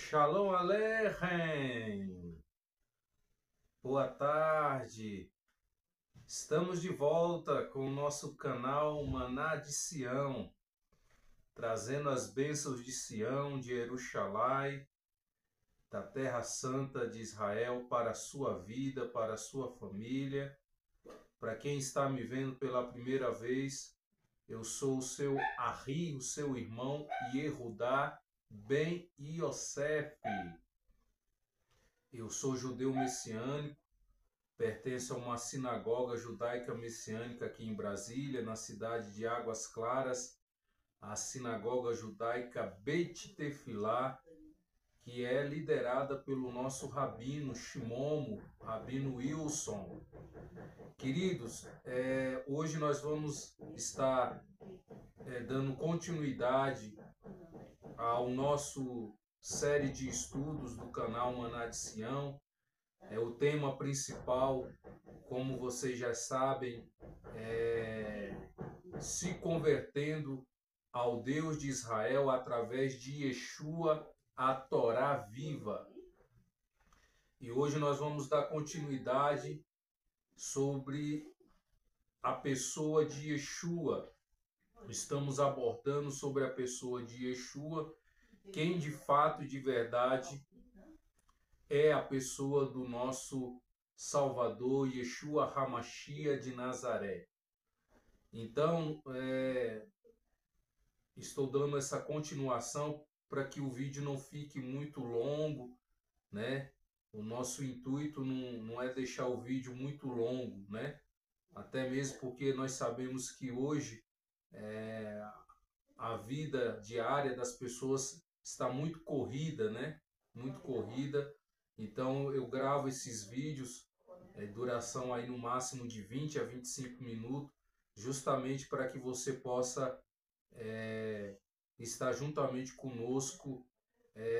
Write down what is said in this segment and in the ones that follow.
Shalom Aleichem! Boa tarde! Estamos de volta com o nosso canal Maná de Sião, trazendo as bênçãos de Sião, de Jerusalém, da Terra Santa de Israel para a sua vida, para a sua família. Para quem está me vendo pela primeira vez, eu sou o seu Ari, o seu irmão Yehudá Ben Yosef. Eu sou judeu messiânico, pertenço a uma sinagoga judaica messiânica aqui em Brasília, na cidade de Águas Claras, a sinagoga judaica Beit Tefilá, que é liderada pelo nosso rabino Shimomo, rabino Wilson. Queridos, hoje nós vamos estar dando continuidade ao nosso série de estudos do canal Maná de Sião. O tema principal, como vocês já sabem, é se convertendo ao Deus de Israel através de Yeshua, a Torá viva. E hoje nós vamos dar continuidade sobre a pessoa de Yeshua. Estamos abordando sobre a pessoa de Yeshua, quem de fato e de verdade é a pessoa do nosso Salvador, Yeshua HaMashiach de Nazaré. Então, estou dando essa continuação para que o vídeo não fique muito longo, né? O nosso intuito não é deixar o vídeo muito longo, né? Até mesmo porque nós sabemos que hoje a vida diária das pessoas está muito corrida, né? Muito corrida. Então eu gravo esses vídeos, duração aí no máximo de 20 a 25 minutos, justamente para que você possa estar juntamente conosco,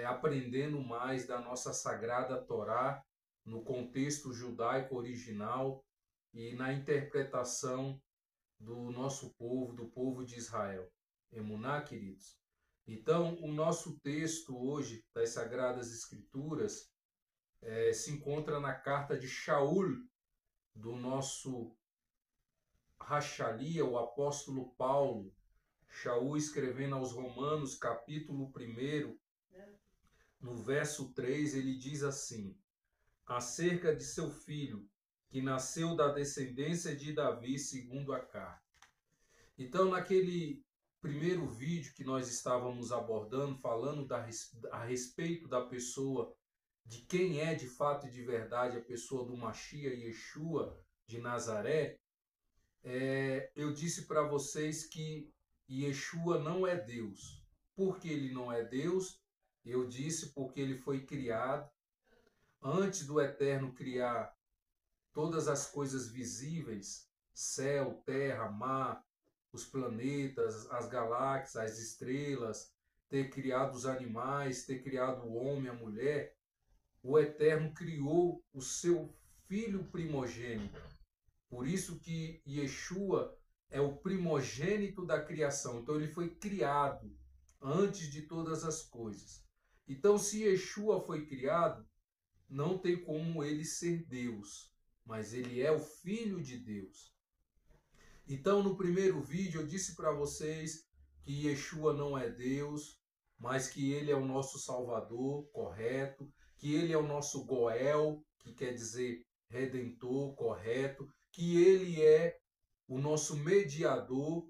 aprendendo mais da nossa Sagrada Torá, no contexto judaico original e na interpretação do nosso povo, do povo de Israel. Emuná, queridos? Então, o nosso texto hoje das Sagradas Escrituras se encontra na carta de Shaul, do nosso Rachalia, o apóstolo Paulo. Shaul escrevendo aos Romanos, capítulo 1, no verso 3, ele diz assim, acerca de seu filho, que nasceu da descendência de Davi segundo a carne. Então, naquele primeiro vídeo que nós estávamos abordando, falando a respeito da pessoa, de quem é de fato e de verdade a pessoa do Mashiach Yeshua de Nazaré, eu disse para vocês que Yeshua não é Deus. Por que ele não é Deus? Eu disse porque ele foi criado antes do Eterno criar todas as coisas visíveis, céu, terra, mar, os planetas, as galáxias, as estrelas, ter criado os animais, ter criado o homem, a mulher. O Eterno criou o seu filho primogênito. Por isso que Yeshua é o primogênito da criação. Então ele foi criado antes de todas as coisas. Então, se Yeshua foi criado, não tem como ele ser Deus, mas ele é o Filho de Deus. Então, no primeiro vídeo, eu disse para vocês que Yeshua não é Deus, mas que ele é o nosso Salvador, correto, que ele é o nosso Goel, que quer dizer Redentor, correto, que ele é o nosso mediador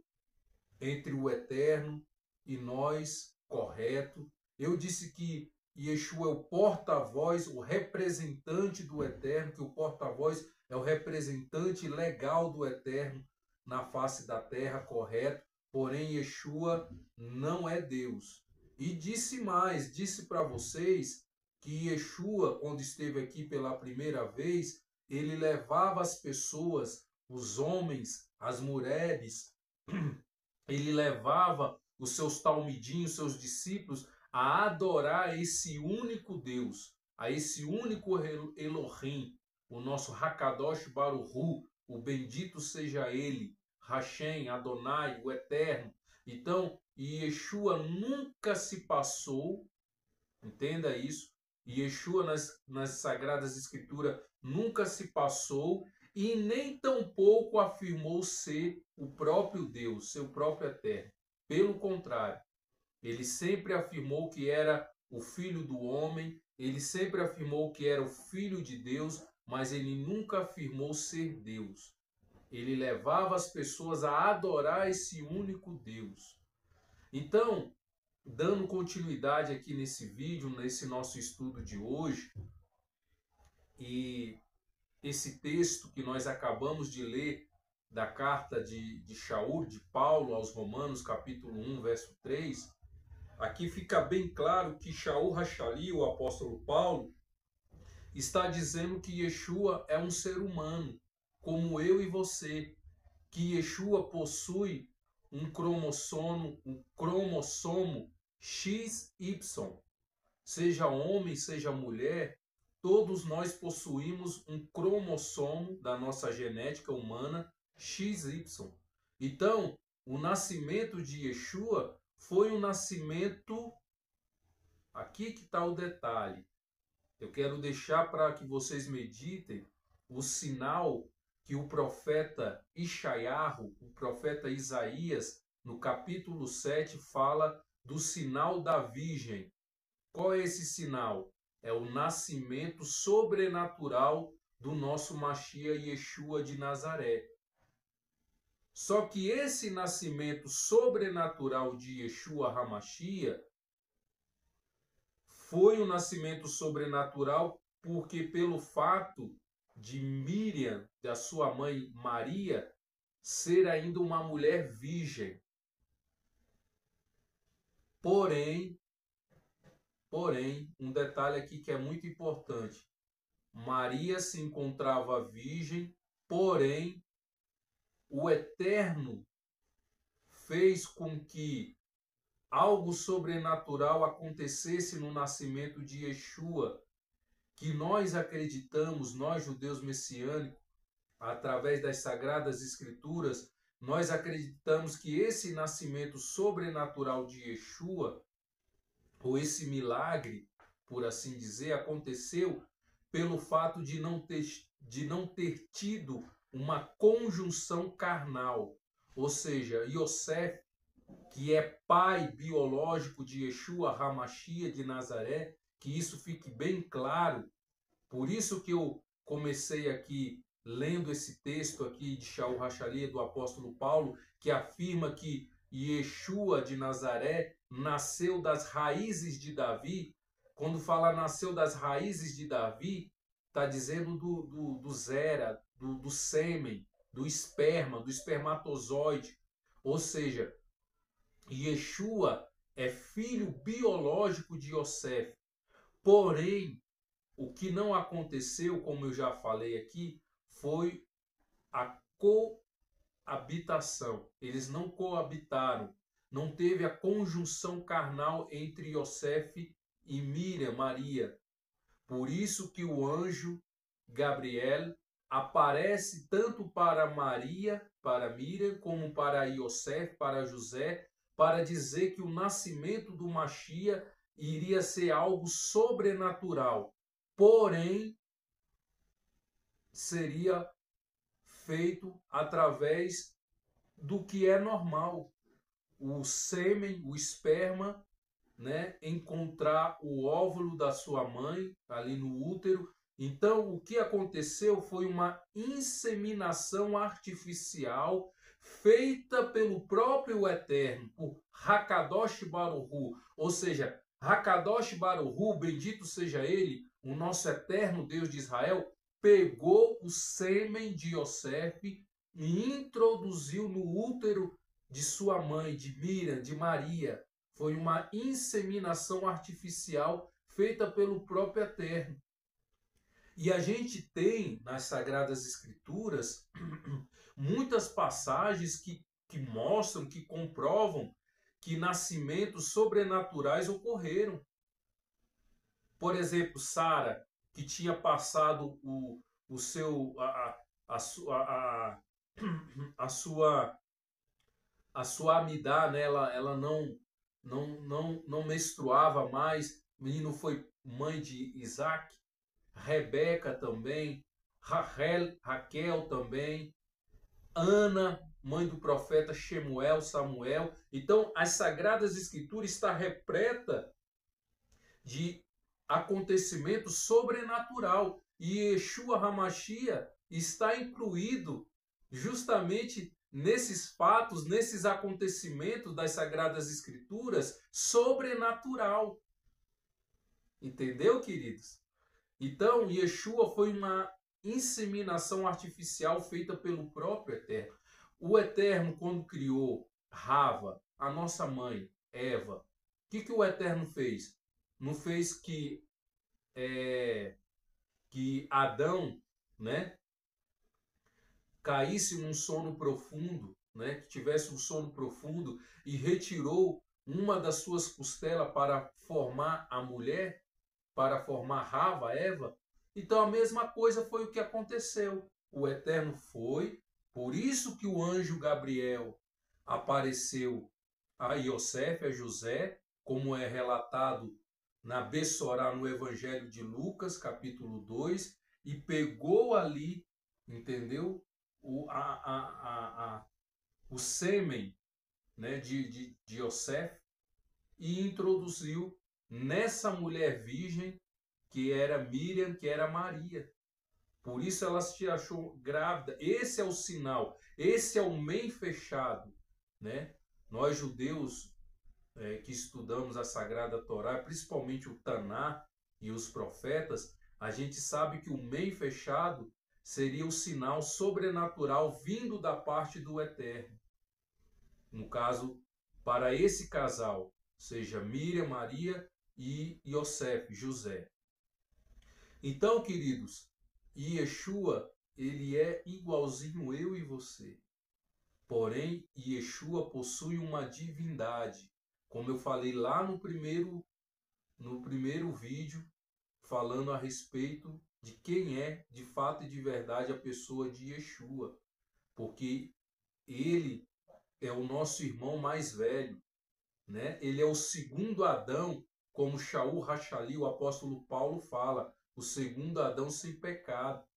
entre o Eterno e nós, correto. Eu disse que Yeshua é o porta-voz, o representante do Eterno, que o porta-voz é o representante legal do Eterno na face da terra, correto. Porém, Yeshua não é Deus. E disse mais, disse para vocês que Yeshua, quando esteve aqui pela primeira vez, ele levava as pessoas, os homens, as mulheres, ele levava os seus talmidinhos, seus discípulos, a adorar esse único Deus, a esse único Elohim, o nosso Hakadosh Baruch Hu, o bendito seja ele, Hashem, Adonai, o Eterno. Então, Yeshua nunca se passou Entenda isso. Yeshua nas Sagradas Escrituras nunca se passou e nem tampouco afirmou ser o próprio Deus, seu próprio eterno. Pelo contrário, ele sempre afirmou que era o Filho do homem, ele sempre afirmou que era o Filho de Deus, mas ele nunca afirmou ser Deus. Ele levava as pessoas a adorar esse único Deus. Então, dando continuidade aqui nesse vídeo, nesse nosso estudo de hoje, e esse texto que nós acabamos de ler da carta de Shaul, de Paulo aos Romanos, capítulo 1, verso 3, aqui fica bem claro que Shaul Hashali, o apóstolo Paulo, está dizendo que Yeshua é um ser humano, como eu e você, que Yeshua possui um cromossomo XY, seja homem, seja mulher, todos nós possuímos um cromossomo da nossa genética humana XY. Então, o nascimento de Yeshua foi um nascimento. Aqui que está o detalhe. Eu quero deixar para que vocês meditem o sinal que o profeta Ishaiahu, o profeta Isaías, no capítulo 7, fala do sinal da virgem. Qual é esse sinal? É o nascimento sobrenatural do nosso Mashiach Yeshua de Nazaré. Só que esse nascimento sobrenatural de Yeshua HaMashiach foi um nascimento sobrenatural porque pelo fato de Miriam, da sua mãe Maria, ser ainda uma mulher virgem. Porém, um detalhe aqui que é muito importante. Maria se encontrava virgem, porém, o Eterno fez com que algo sobrenatural acontecesse no nascimento de Yeshua, que nós acreditamos, nós judeus messiânicos, através das Sagradas Escrituras, nós acreditamos que esse nascimento sobrenatural de Yeshua, ou esse milagre, por assim dizer, aconteceu pelo fato de não ter tido uma conjunção carnal. Ou seja, Yosef, que é pai biológico de Yeshua HaMashiach de Nazaré, que isso fique bem claro. Por isso que eu comecei aqui lendo esse texto aqui de Shaul Hashali, do apóstolo Paulo, que afirma que Yeshua de Nazaré nasceu das raízes de Davi. Quando fala nasceu das raízes de Davi, está dizendo do zera, do sêmen, do esperma, do espermatozoide. Ou seja, Yeshua é filho biológico de Yosef. Porém, o que não aconteceu, como eu já falei aqui, foi a coabitação. Eles não coabitaram. Não teve a conjunção carnal entre Yosef e Miriam, Maria. Por isso que o anjo Gabriel aparece tanto para Maria, para Miriam, como para Yosef, para José, para dizer que o nascimento do Mashiach iria ser algo sobrenatural. Porém, seria feito através do que é normal. O sêmen, o esperma, né, encontrar o óvulo da sua mãe ali no útero. Então, o que aconteceu foi uma inseminação artificial feita pelo próprio Eterno, por Hakadosh Baruch Hu. Ou seja, Hakadosh Baruch Hu, bendito seja ele, o nosso eterno Deus de Israel, pegou o sêmen de Yosef e introduziu no útero de sua mãe, de Miriam, de Maria. Foi uma inseminação artificial feita pelo próprio Eterno. E a gente tem nas Sagradas Escrituras muitas passagens que mostram, que comprovam que nascimentos sobrenaturais ocorreram. Por exemplo, Sara, que tinha passado o seu a sua amidá, né? Ela não menstruava mais, menino foi mãe de Isaac, Rebeca também, Raquel também, Ana, mãe do profeta Shemuel, Samuel. Então, as Sagradas Escrituras está repleta de acontecimento sobrenatural. E Yeshua HaMashiach está incluído justamente nesses fatos, nesses acontecimentos das Sagradas Escrituras, sobrenatural. Entendeu, queridos? Então, Yeshua foi uma inseminação artificial feita pelo próprio Eterno. O Eterno, quando criou Rava, a nossa mãe, Eva, o que o Eterno fez? Não fez que Adão, né, caísse num sono profundo, né, que tivesse um sono profundo e retirou uma das suas costelas para formar a mulher, para formar Rava, Eva? Então a mesma coisa foi o que aconteceu. O Eterno foi, por isso que o anjo Gabriel apareceu a Yosef, a José, como é relatado na Bessorá, no Evangelho de Lucas, capítulo 2, e pegou ali, entendeu? O sêmen, né, de Yosef e introduziu nessa mulher virgem que era Miriam, que era Maria. Por isso ela se achou grávida. Esse é o sinal, esse é o meio fechado, né? Nós judeus que estudamos a Sagrada Torá, principalmente o Taná e os profetas, a gente sabe que o meio fechado seria o sinal sobrenatural vindo da parte do Eterno. No caso, para esse casal, seja Miriam, Maria e Yosef, José. Então, queridos, Yeshua, ele é igualzinho eu e você. Porém, Yeshua possui uma divindade. Como eu falei lá no primeiro vídeo, falando a respeito de quem é, de fato e de verdade, a pessoa de Yeshua. Porque ele é o nosso irmão mais velho, né? Ele é o segundo Adão, como Shaul Rachali, o apóstolo Paulo fala, o segundo Adão sem pecado.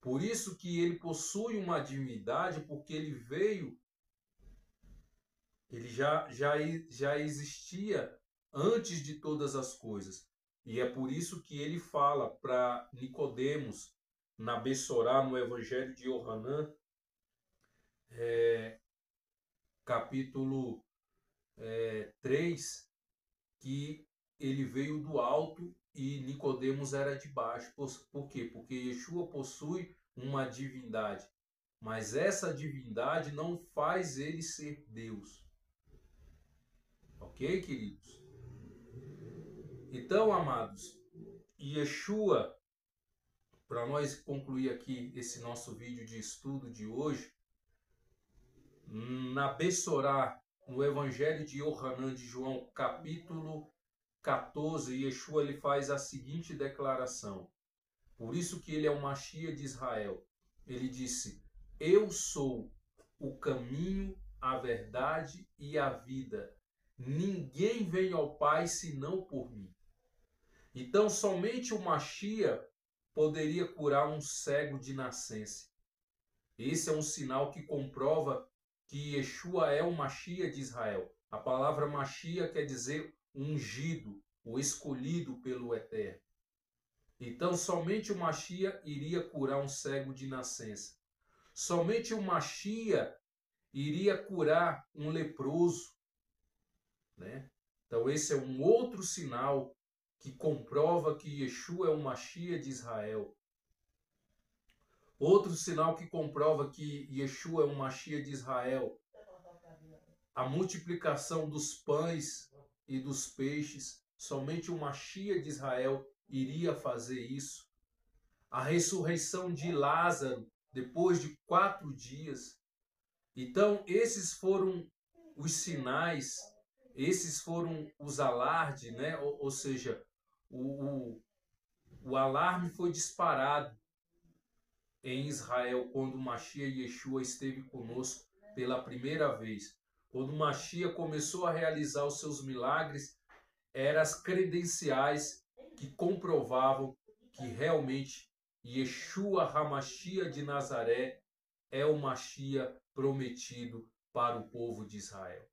Por isso que ele possui uma divindade, porque ele veio, ele já existia antes de todas as coisas. E é por isso que ele fala para Nicodemos, na Bessorá, no Evangelho de Yohanan, capítulo 3, que ele veio do alto e Nicodemos era de baixo. Por quê? Porque Yeshua possui uma divindade, mas essa divindade não faz ele ser Deus. Ok, queridos? Então, amados, Yeshua, para nós concluir aqui esse nosso vídeo de estudo de hoje, na Bessorá, no Evangelho de Yohanan de João, capítulo 14, Yeshua ele faz a seguinte declaração. Por isso que ele é o Mashiach de Israel. Ele disse: eu sou o caminho, a verdade e a vida. Ninguém vem ao Pai senão por mim. Então, somente o Mashiach poderia curar um cego de nascença. Esse é um sinal que comprova que Yeshua é o Mashiach de Israel. A palavra Mashiach quer dizer ungido, o escolhido pelo Eterno. Então, somente o Mashiach iria curar um cego de nascença. Somente o Mashiach iria curar um leproso, né? Então, esse é um outro sinal que comprova que Yeshua é o Mashiach de Israel. Outro sinal que comprova que Yeshua é o Mashiach de Israel. A multiplicação dos pães e dos peixes. Somente o Mashiach de Israel iria fazer isso. A ressurreição de Lázaro depois de 4 dias. Então, esses foram os sinais, esses foram os alardes, né? Ou seja, o alarme foi disparado em Israel quando o Mashiach Yeshua esteve conosco pela primeira vez. Quando o Mashiach começou a realizar os seus milagres, eram as credenciais que comprovavam que realmente Yeshua HaMashiach de Nazaré é o Mashiach prometido para o povo de Israel.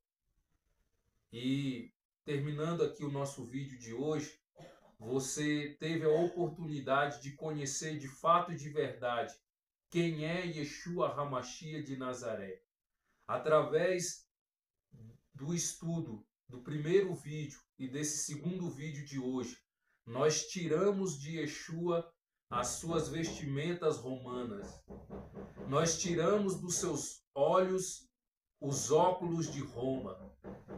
E terminando aqui o nosso vídeo de hoje, você teve a oportunidade de conhecer de fato e de verdade quem é Yeshua HaMashiach de Nazaré. Através do estudo do primeiro vídeo e desse segundo vídeo de hoje, nós tiramos de Yeshua as suas vestimentas romanas. Nós tiramos dos seus olhos os óculos de Roma.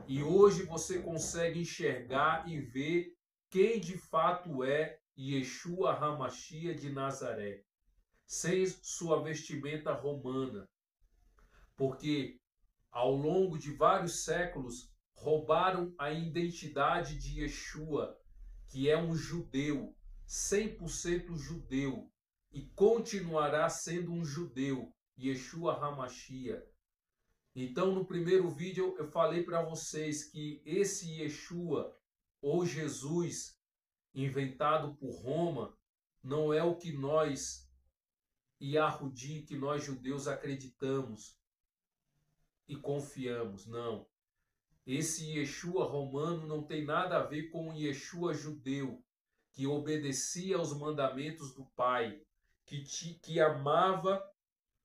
E hoje você consegue enxergar e ver quem de fato é Yeshua HaMashiach de Nazaré, sem sua vestimenta romana. Porque ao longo de vários séculos roubaram a identidade de Yeshua, que é um judeu, 100% judeu, e continuará sendo um judeu, Yeshua HaMashiach. Então, no primeiro vídeo, eu falei para vocês que esse Yeshua, ou Jesus, inventado por Roma, não é o que nós, Yahudi, que nós judeus acreditamos e confiamos, não. Esse Yeshua romano não tem nada a ver com o Yeshua judeu, que obedecia aos mandamentos do Pai, que amava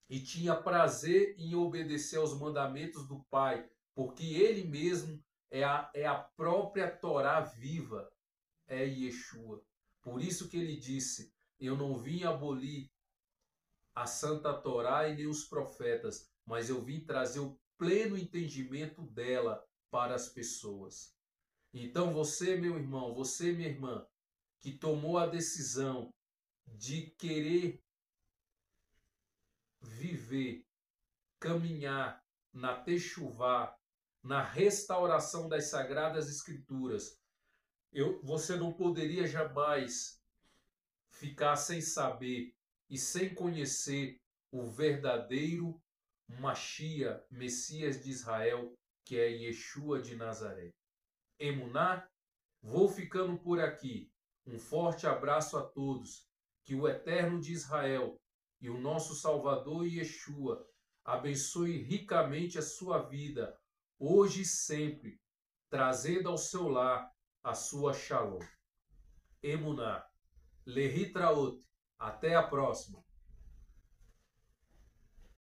e tinha prazer em obedecer aos mandamentos do Pai, porque ele mesmo é a própria Torá viva, é Yeshua. Por isso que ele disse, eu não vim abolir a Santa Torá e nem os profetas, mas eu vim trazer o pleno entendimento dela para as pessoas. Então você, meu irmão, você, minha irmã, que tomou a decisão de querer viver, caminhar na techuvá, na restauração das Sagradas Escrituras, você não poderia jamais ficar sem saber e sem conhecer o verdadeiro Mashiach, Messias de Israel, que é Yeshua de Nazaré. Emuná, vou ficando por aqui. Um forte abraço a todos. Que o Eterno de Israel e o nosso Salvador Yeshua abençoe ricamente a sua vida, hoje e sempre, trazendo ao seu lar a sua Shalom. Emuná. Lehitraot. Até a próxima.